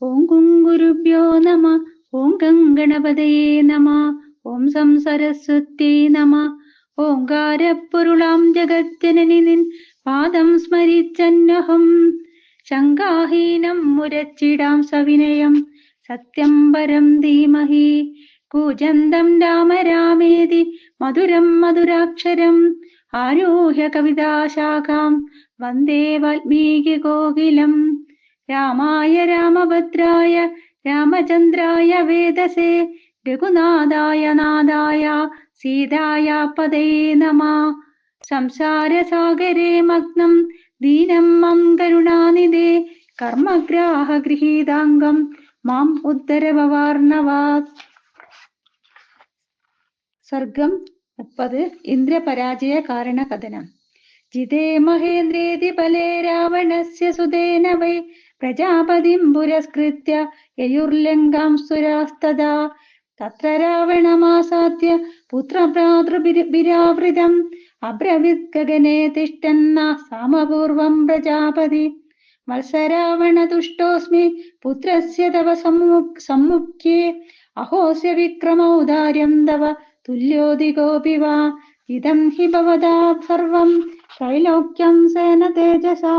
ഓം ഗുരുഭ്യോ നമ. ഓം ഗംഗണപതയേ നമ. ഓം സംസരസ്വത്യൈ നമ. ഓംകാരപ്പൊരുളാം ജഗജ്ജനനി നിൻ പാദം സ്മരിച്ചന്നഹം ശങ്കാഹീനം മുരച്ചിടാം സവിനയം സത്യം പരം ധീമഹി. കൂജന്തം രാമ രാമേതി മധുരം മധുരാക്ഷരം ആരുഹ്യ കവിതാശാഖാം വന്ദേ വാൽമീകി കോകിലം. രാമായ രാമഭദ്രായ രാമചന്ദ്രായ വേദസേ രഘുനാഥായ നാഥായ സീതായ പദേ നമഃ. സംസാരസാഗരേ മഗ്നം ദീനം മം കരുണാനിധേ കർമ്മഗ്രാഹഗൃഹീതാംഗം മാം ഉദ്ധര ഭവാർണവാത്. സർഗം 30. ഇന്ദ്രപരാജയ കാരണകഥനം. ജിതേ മഹേന്ദ്രേതി ബലേ രാവണസ്യ സുതേന വൈ പ്രജാപതിം പുരസ്കൃത്യ യയുർലങ്കാം സുരാസ്തദാ. തത്ര രാവണമാസാദ്യ പുത്രഭ്രാതൃഭിരാവൃതം അബ്രവീത് ഗഗനേ തിഷ്ഠന്ന സാമപൂർവം പ്രജാപതി. വത്സരാവണ തുഷ്ടോസ്മി പുത്രസ്യ തവ സമ്മുഖ്യേ അഹോസ്യ വിക്രമൗദാര്യം തവ തുല്യോധികോപി വാ. ഇദം ഹി ഭവതാ സർവം ത്രൈലോക്യം സേന തേജസാ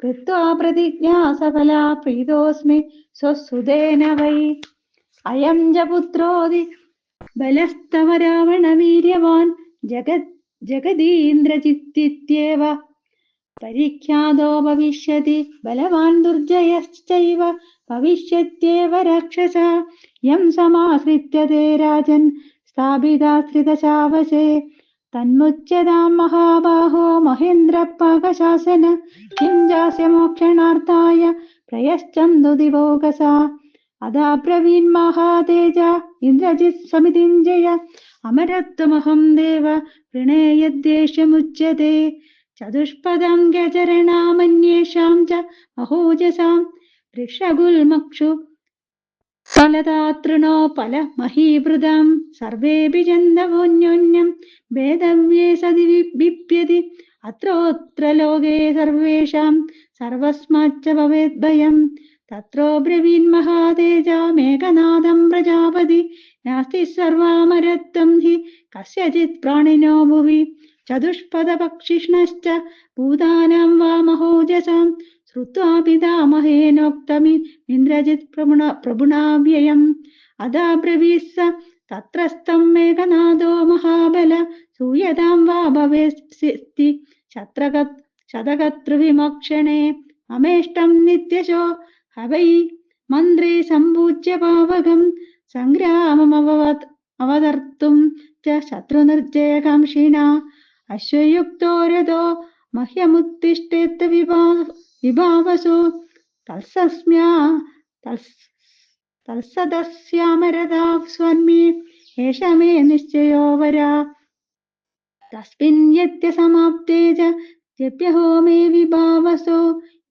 കൃത്വാ പ്രതിജ്ഞാ സഫലാ പ്രീതോസ്മി സ്വസുതേന വൈ. അയം ച പുത്രോതി ബലസ്തവ രാവണ വീര്യവാൻ ജഗദീന്ദ്രജിത്തിത്യേവ പരിഖ്യാതോ ഭവിഷ്യതി ബലവാൻ ദുർജയശ്ചൈവ ഭവിഷ്യത്യേവ രാക്ഷസ. യം സമാശ്രിത്യ തേ രാജൻ സ്ഥാപിതാശ്രിതശാവസേ തന്മുച്യതാം മഹാബാഹോ മഹേന്ദ്രപാകശാസന. കിം ജാസ്യ മോക്ഷണാർത്ഥായ പ്രയശ്ചന്തു ദിവോകസാ. അദാബ്രവീൻ മഹാതേജ ഇന്ദ്രജിത് സമിതിഞ്ജയ അമരത്വമഹം ദേവ പ്രണേയദ്വേഷമുച്യത്തെ. ചതുഷ്പദം ഗജരണാമന്യേഷാം ച മഹോജസാം വൃക്ഷഗുൽമക്ഷു ഫലദാതൃണോപല മഹീഭൃതാം സർവേപി ജന്തവോന്യോന്യം ഭേദവ്യേ സതി ബിഭ്യതി. അത്രോത്ര ലോകേ സർവേഷാം സർവസ്മാച്ച ഭവേത് ഭയം. തത്രോ ബ്രവീൻ മഹാതേജ മേഘനാദം പ്രജാപതി നാസ്തി സർവാമരത്വം ഹി കസ്യചിത് പ്രാണിനോ ഭുവി. ചതുഷ്പദ പക്ഷിഷ്ണശ്ച ഭൂതാനാം വാ മഹോജസാം ശ്രുത്വാ പിതാമഹേനോക്തമിന്ദ്രജിത് പ്രഭുണാവ്യയം. അദാബ്രവീത്സ തത്രസ്ഥം മേഘനാദോ മഹാബല സൂയതാം വാ ഭവേസ്തി ശതകർതൃവിമോക്ഷണേ. അമേഷ്ടം നിത്യശോ ഹവൈ മന്ത്രേ സമ്പൂജ്യ പാവകം സംഗ്രാമമവതർത്തും ച ശത്രുനിർജയകാംക്ഷിണ. അശ്വയുക്തോ രഥോ മഹ്യമുത്തിഷ്ഠേത് വിഭാവസോ തത്സദസ്യാമരഥാ സ്വന്മേ ഏഷ മേ നിശ്ചയോ വരാ. തസ്മിൻ യജ്ഞസമാപ്തേ ച ജപ്യഹോ മേ വിഭാവസോ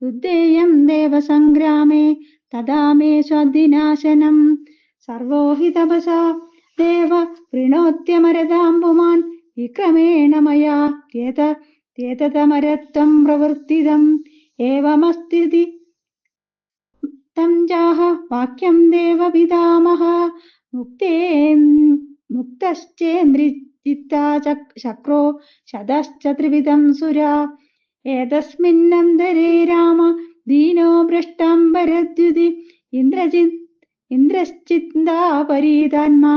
യുദ്ധേയം ദേവസംഗ്രാമേ തദാ മേ സ്വാധിനാശനം. സർവോ ഹി തപസാ ദേവ വൃണോത്യമരതാം പുമാൻ വിക്രമേണ മയാ ത്യേതമരത്വം പ്രവർത്തിതം. ഏവമസ്തി തം ചാഹ വാക്യം ദേവ പിതാമഹ മുക്തശ്ചേന്ദ്രിജിത്താ ശക്രോ ശതശ്ച ത്രിവിധം സുരാ. ഏതസ്മിന്നന്തരേ രാമ ദീനോ ഭ്രഷ്ടാംബരദ്യുതി ഇന്ദ്രശ്ചിന്താ പരീതാന്മാ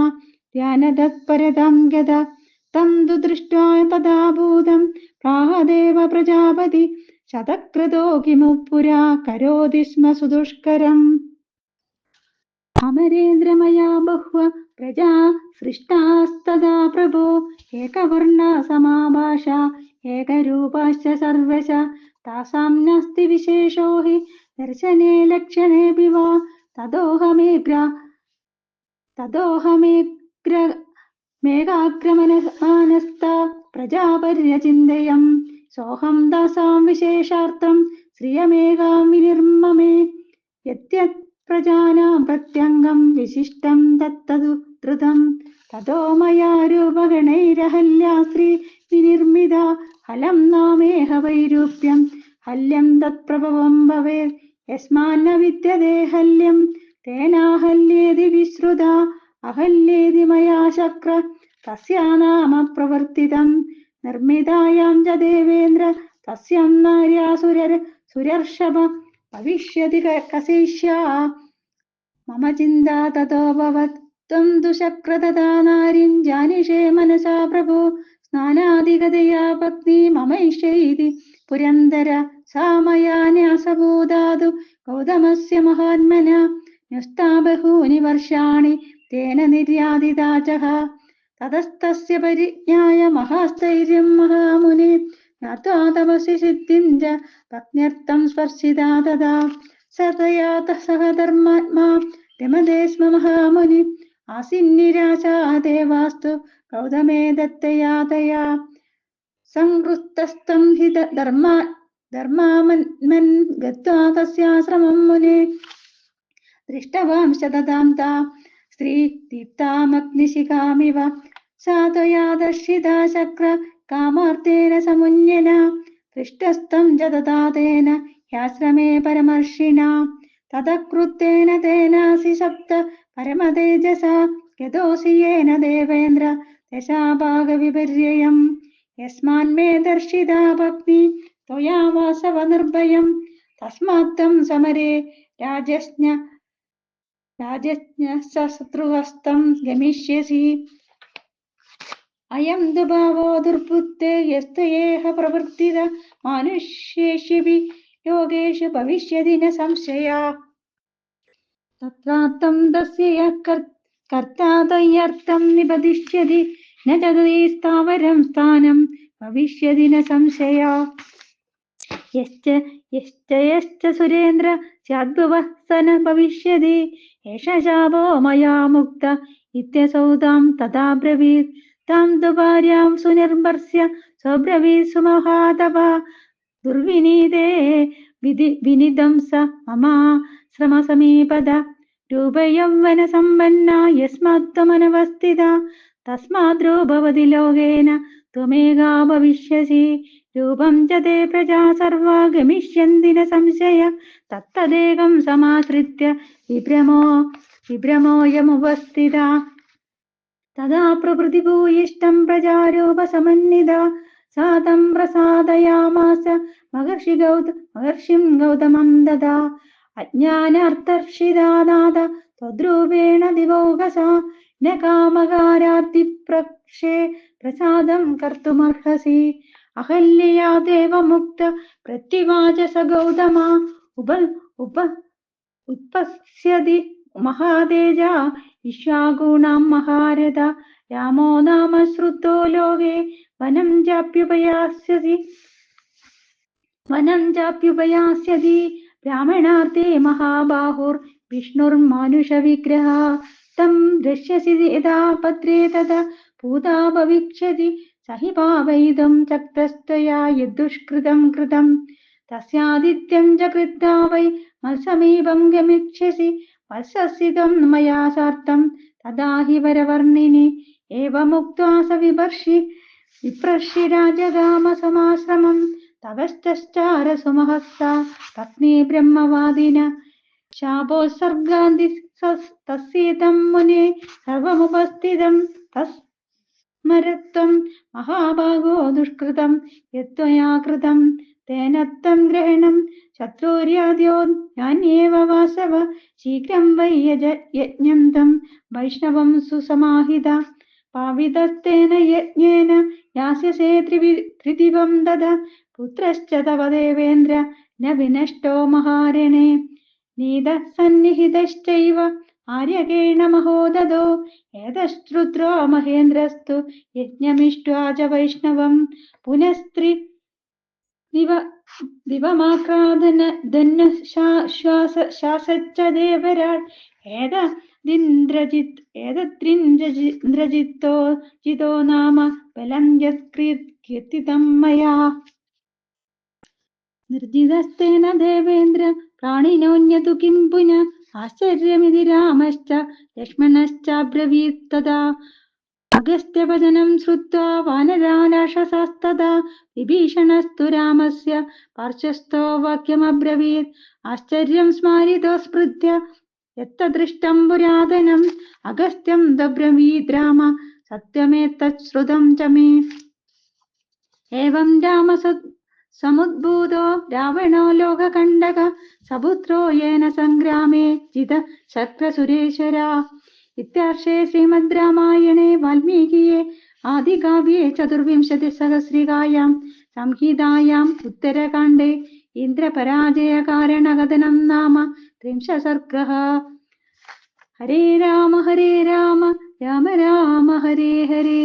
ധ്യാനതത്പരതാം ഗത. തം തു ദൃഷ്ട്വാ തഥാ ഭൂതം പ്രാഹദേവ പ്രജാപതി ശതക്രതോ കിമു പുരാ കരോതി സ്മ സുദുഷ്കരം. അമരേന്ദ്രമയാ ബഹ്വ പ്രജാ സൃഷ്ടാസ്തദാ പ്രഭോ ഏകവർണ സമാഭാഷ ഏകരൂപാശ്ച സർവശ. താസാം നാസ്തി വിശേഷോ ഹി ദർശനേ ലക്ഷണേപി വാ. തദോഹമേകാഗ്രമനസ്താ പ്രജാപര്യചിന്തയം. സോഹം ദാസാം വിശേഷാർത്ഥം ശ്രിയമേകാം വിനിർമ്മമേ. യദ്യത് പ്രജാനാം പ്രത്യംഗം വിശിഷ്ടം തത്തതു ധൃതം. തതോ മയാ രൂപഗണൈരഹല്യാ ശ്രീ വിനിർമ്മിത. ഹലം നാമേഹ വൈരൂപ്യം ഹല്യം തത്പ്രഭവം ഭവേത് യസ്മാന്ന വിദ്യതേ ഹല്യം. തേനാഹല്യേതി വിശ്രുത അഹല്യേതി മയാ ശക്ര തസ്യാ നാമ പ്രവർത്തിതം നിർമ്മിതായാം ച ദേവേന്ദ്ര തസ്യം നാര്യാസുരർ സുരർഷഭ ഭവിഷ്യതി കസേഷ്യാ മമ ചിന്താ തതോ ഭവത് ത്വം ദുശക്ര തഥാ നാരിം ജാനിഷേ മനസാ പ്രഭോ സ്നാനാദികതയാ പത്നി മമൈഷൈതി പുരന്ദര സാ മയാ ന്യാസഭൂതാതു ഗൗതമസ്യ മഹാത്മന ന്യസ്താ ബഹൂനി വർഷാണി തേന നിര്യാതിതാചഃ തതസ്തസ്യ പരിജ്ഞായ മഹാസ്ഥൈര്യം മഹാമുനി ജ്ഞാത്വാ തപസി സിദ്ധിം ച പത്ന്യർത്ഥം സ്പർശിതാ തഥാ സതയാ സഹ ധർമാത്മാ രമതേ സ്മ മഹാമുനി ആസിന്നിരാശാ ദേവാസ്തു ഗൗതമേ ദത്തയാ തയാ സംഹൃതസ്തം ഹി ധർമാമന്മൻ ഗത്വാ തസ്യാശ്രമം മുനെ ദൃഷ്ടവാംശ ദദാം താം സ്ത്രീ ദീപ്താമഗ്നിശിഖാമിവ സാ ത്വയാ ദർശിതാ ശക്ര കാമാർത്തേന സമുന്യന ദൃഷ്ടസ്ഥം ച തഥാ തേന ഹ്യാശ്രമേ പരമർഷിണാ തതകൃത്തേന തേനാസി സപ്ത പരമതേജസാ യതോസി യേന ദേവേന്ദ്ര ദശാഭാഗവിപര്യം യസ്മാന്മേ ദർശിതാ ഭക്തി ത്വയാ വാസവ നിർഭയം തസ്മാത്തം സമരേ രാജജ്ഞശത്രുഹസ്തം ഗമിഷ്യസി അയം തു ഭാവോ ദുർബുദ്ധേ യസ്ത്വയേഹ പ്രവൃത്തിത മാനുഷ്യേഷ്വപി ലോകേഷു ഭവിഷ്യതി ന സംശയാ തത്രാർത്ഥം തസ്യ യഃ കർത്താ തയ്യർത്ഥം നിപതിഷ്യതി ന ച തദീസ്ഥാവരം സ്ഥാനം ഭവിഷ്യതി ന സംശയാ യശ്ച സുരേന്ദ്ര സ്യാദ്ഭുവഃ സ ന ഭവിഷ്യതി ഏഷ ശാപോ മയാ മുക്ത ഇത്യസൗ താം തഥാ ബ്രവീത് താം തു ഭാര്യാം സുനിർഭർസ്യ സ്വബ്രവീത് സുമഹാതപഃ ദുർവിനീതേ വിനിദം സ മമാശ്രമസമീപത രൂപയൗവന സമ്പന്ന യസ്മാത്ത്വമനവസ്ഥിത തസ്മാദ്രൂപവതി ലോകേന ത്വമേകാ ഭവിഷ്യസി രൂപം ച തേ പ്രജാ സർവാ ഗമിഷ്യന്തി ന സംശയ തത്തദേകം സമാശ്രിത്യ വിഭ്രമോയമുപസ്ഥിത തഥാ പ്രകൃതിഭൂയിഷ്ടം പ്രജാരൂപസമന്വിത സാ തം പ്രസാദയാമാസ മഹർഷിം ഗൗതമം തഥാ അജ്ഞാനാർത്ഥർഷിതാ നാഥ ത്വദ്രൂപേണ ദിവൗകസാ ന കാമകാരാദിപ്രക്ഷേ പ്രസാദം കർത്തുമർഹസി അഹല്യയാ ദേവമുക്ത പ്രത്യുവാച സ ഗൗതമ ഉത്പശ്യതി മഹാതേജ വിശ്വാഗൂണാം മഹാരഥ രാമോ നാമ ശ്രുതോ ലോകേ വനം ചാപ്യുപയാസ്യതി ബ്രാഹ്മണാർത്ഥേ മഹാബാഹുർ വിഷ്ണുർമാനുഷവിഗ്രഹ തം ദൃശ്യസി യഥാ പത്രേ തഥാ ഭൂതാ ഭവിഷ്യതി സഹി പാവയിതും ചക്രസ്ത്വയാ യദ്ദുഷ്കൃതം കൃതം തസ്യാദിത്യം ച കൃത്വാ വൈ മത്സമീപം ഗമിഷ്യസി വത്സസിതം മയാ സാർത്ഥം തഥാ ഹി വരവർണിനി ഏവമുക്ത്വാ സ വിപ്രർഷി രാജഗാമ സമാശ്രമം തപശ്ചാര സുമഹസ്ത പത്നി ബ്രഹ്മവാദിന ശാപോത്സർഗാന്തി തസ്യേതം മുനെ സർവമുപസ്ഥിതം തസ്മരത്വം മഹാഭാഗോ ദുഷ്കൃതം യത്വയാ കൃതം തേന തം ഗ്രഹണം ശത്രുര്യാദ്യോ ഞാന്യേവ വാസവ ശീഘ്രം വൈ യജ്ഞം തം വൈഷ്ണവം സുസമാഹിത പാവിതസ്തേന യജ്ഞേന യാസ്യസേ ത്രിദിവം ദദ പുത്രശ്ച തവ ദേവേന്ദ്ര ന വിനഷ്ടോ മഹാരണേ നീതഃ സന്നിഹിതശ്ചൈവ ആര്യകേണ മഹോദദോ ഏതശ്രുദ്രോ മഹേന്ദ്രസ്തു യജ്ഞമിഷ്ട്വാ ച വൈഷ്ണവം പുനസ്ത്രി ദിവമാക്രാദനശ്വാസശ്ച ദേവരാട് ഏതദ്രിന്ദ്രജിത്തോ ജിതോ നാമ ബലം യത്കീർത്തിതം മയാ നിർജിതസ്തേന ദേവേന്ദ്ര പ്രാണിനോന്യതു കിം പുനഃ ആശ്ചര്യമിതി രാമശ്ച ലക്ഷ്മണശ്ചാബ്രവീത് തഥാ അഗസ്ത്യവചനം ശ്രുത്വാ വാനരാരാക്ഷസാസ്തഥാ വിഭീഷണസ്തു രാമസ്യ പാർശ്വസ്ഥോ വാക്യമബ്രവീത് ആശ്ചര്യം സ്മാരിതോ സ്മൃത്യ യത്തദൃഷ്ടം പുരാതനം അഗസ്ത്യം ദബ്രവീദ് രാമ സത്യമേതത് ശ്രുതം ച മേ. ഏവം രാമ സമുദ്ഭൂതോ രാവണോ ലോകകണ്ടക സപുത്രോ യേന സംഗ്രാമേ ജിത ശക്രസുരേശ്വരാ. ഇത്യാർഷേ ശ്രീമദ് രാമായണേ വാൽമീകിയെ ആദികാവ്യേ ചതുർവിംശതിസഹസ്രികായാം സംഹിതായാം ഉത്തരകാണ്ഡേ ഇന്ദ്രപരാജയകാരണകഥനം നാമ 30 സർഗഃ. ഹരേ രാമ രാമ രാമ ഹരേ ഹരേ.